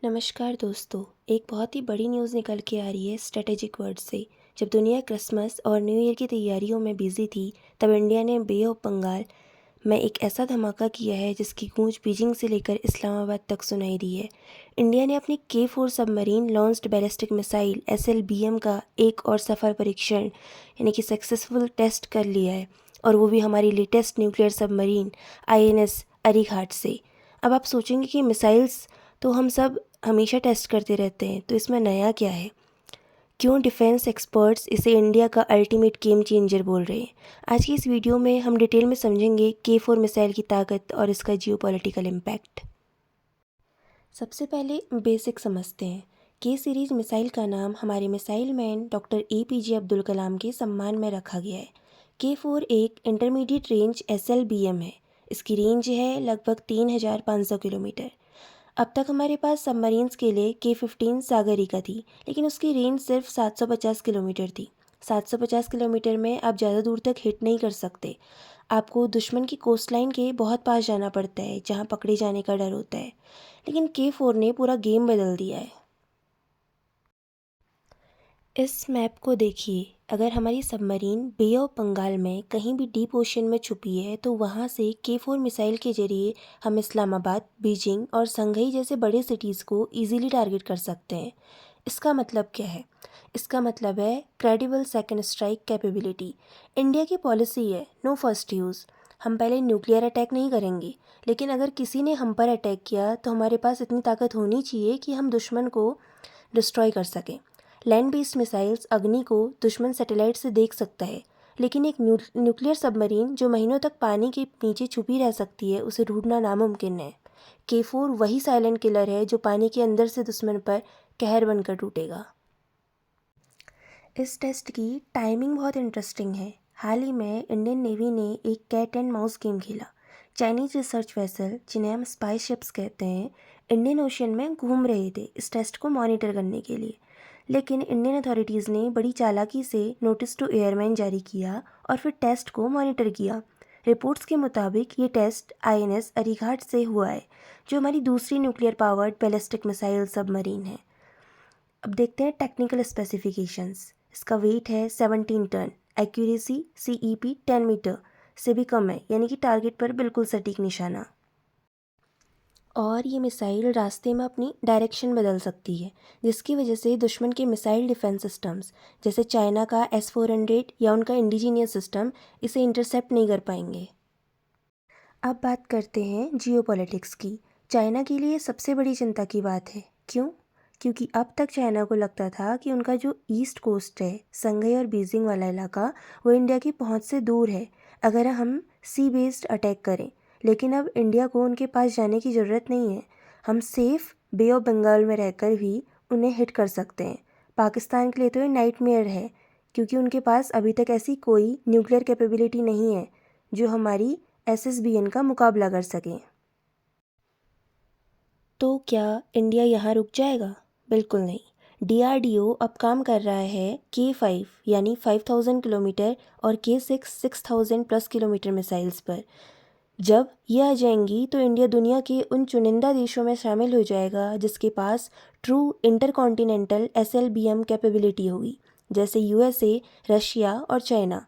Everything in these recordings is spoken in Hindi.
नमस्कार दोस्तों। एक बहुत ही बड़ी न्यूज़ निकल के आ रही है स्ट्रेटेजिक वर्ड से। जब दुनिया क्रिसमस और न्यू ईयर की तैयारियों में बिजी थी, तब इंडिया ने बे ऑफ बंगाल में एक ऐसा धमाका किया है जिसकी गूंज बीजिंग से लेकर इस्लामाबाद तक सुनाई दी है। इंडिया ने अपनी K4 submarine launched ballistic missile SLBM का एक और सफल परीक्षण यानी कि सक्सेसफुल टेस्ट कर लिया है, और वो भी हमारी लेटेस्ट न्यूक्लियर सबमरीन INS अरीघाट से। अब आप सोचेंगे कि मिसाइल्स तो हम सब हमेशा टेस्ट करते रहते हैं, तो इसमें नया क्या है? क्यों डिफेंस एक्सपर्ट्स इसे इंडिया का अल्टीमेट गेम चेंजर बोल रहे हैं? आज की इस वीडियो में हम डिटेल में समझेंगे K4 मिसाइल की ताकत और इसका जियोपॉलिटिकल इम्पैक्ट। सबसे पहले बेसिक समझते हैं। K सीरीज मिसाइल का नाम हमारे missile man doctor APJ Abdul Kalam के सम्मान में रखा गया है। K4 एक इंटरमीडिएट रेंज SLBM है। इसकी रेंज है लगभग 3500 किलोमीटर। अब तक हमारे पास सबमरीन्स के लिए K15 सागरिका थी, लेकिन उसकी रेंज सिर्फ 750 किलोमीटर थी। 750 किलोमीटर में आप ज़्यादा दूर तक हिट नहीं कर सकते। आपको दुश्मन की कोस्टलाइन के बहुत पास जाना पड़ता है, जहाँ पकड़े जाने का डर होता है। लेकिन K4 ने पूरा गेम बदल दिया है। इस मैप को देखिए। अगर हमारी सबमरीन बे ऑफ बंगाल में कहीं भी डीप ओशन में छुपी है, तो वहाँ से K4 मिसाइल के जरिए हम इस्लामाबाद, बीजिंग और संघई जैसे बड़े सिटीज़ को इजीली टारगेट कर सकते हैं। इसका मतलब क्या है? इसका मतलब है credible second strike capability. India की पॉलिसी है नो फर्स्ट यूज़। हम पहले न्यूक्लियर अटैक नहीं करेंगे, लेकिन अगर किसी ने हम पर अटैक किया तो हमारे पास इतनी ताकत होनी चाहिए कि हम दुश्मन को डिस्ट्रॉय कर सकें। लैंड बेस्ड मिसाइल्स अग्नि को दुश्मन सैटेलाइट से देख सकता है, लेकिन एक न्यूक्लियर सबमरीन जो महीनों तक पानी के नीचे छुपी रह सकती है, उसे ढूंढना नामुमकिन है। K4 वही साइलेंट किलर है जो पानी के अंदर से दुश्मन पर कहर बनकर टूटेगा। इस टेस्ट की टाइमिंग बहुत इंटरेस्टिंग है। हाल ही में इंडियन नेवी ने एक कैट एंड माउस गेम खेला। चाइनीज रिसर्च वेसल, जिन्हें हम स्पाई शिप्स कहते हैं, इंडियन ओशन में घूम रहे थे इस टेस्ट को मॉनिटर करने के लिए। लेकिन इंडियन अथॉरिटीज़ ने बड़ी चालाकी से नोटिस टू एयरमैन जारी किया और फिर टेस्ट को मॉनिटर किया। रिपोर्ट्स के मुताबिक ये टेस्ट INS अरीघाट से हुआ है, जो हमारी दूसरी nuclear powered ballistic missile submarine है। अब देखते हैं टेक्निकल स्पेसिफिकेशंस। इसका वेट है 17 टन, एक्यूरेसी CEP 10 मीटर से भी कम है, यानी कि टारगेट पर बिल्कुल सटीक निशाना। और ये मिसाइल रास्ते में अपनी डायरेक्शन बदल सकती है, जिसकी वजह से दुश्मन के मिसाइल डिफेंस सिस्टम्स जैसे चाइना का S-400 या उनका इंडिजीनियस सिस्टम इसे इंटरसेप्ट नहीं कर पाएंगे। अब बात करते हैं जियोपॉलिटिक्स की। चाइना के लिए सबसे बड़ी चिंता की बात है। क्यों? क्योंकि अब तक चाइना को लगता था कि उनका जो ईस्ट कोस्ट है, संघई और बीजिंग वाला इलाका, वो इंडिया की पहुंच से दूर है अगर हम सी बेस्ड अटैक करें। लेकिन अब इंडिया को उनके पास जाने की ज़रूरत नहीं है। हम सेफ बे ऑफ बंगाल में रहकर भी उन्हें हिट कर सकते हैं। पाकिस्तान के लिए तो ये नाइटमेयर है, क्योंकि उनके पास अभी तक ऐसी कोई न्यूक्लियर कैपेबिलिटी नहीं है जो हमारी SSBN का मुकाबला कर सकें। तो क्या इंडिया यहाँ रुक जाएगा? बिल्कुल नहीं। DRDO अब काम कर रहा है K5 यानी 5000 किलोमीटर और K6 6000 प्लस किलोमीटर मिसाइल्स पर। जब ये आ जाएंगी तो इंडिया दुनिया के उन चुनिंदा देशों में शामिल हो जाएगा जिसके पास ट्रू इंटरकॉन्टिनेंटल SLBM कैपेबिलिटी होगी, जैसे USA, रशिया और चाइना।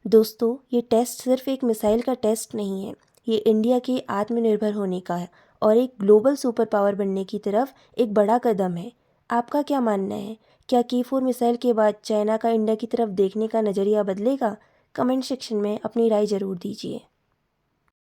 दोस्तों, ये टेस्ट सिर्फ एक मिसाइल का टेस्ट नहीं है, ये इंडिया के आत्मनिर्भर होने का है और एक ग्लोबल सुपर पावर बनने की तरफ एक बड़ा कदम है। आपका क्या मानना है? क्या K4 मिसाइल के बाद चाइना का इंडिया की तरफ देखने का नज़रिया बदलेगा? कमेंट सेक्शन में अपनी राय ज़रूर दीजिए।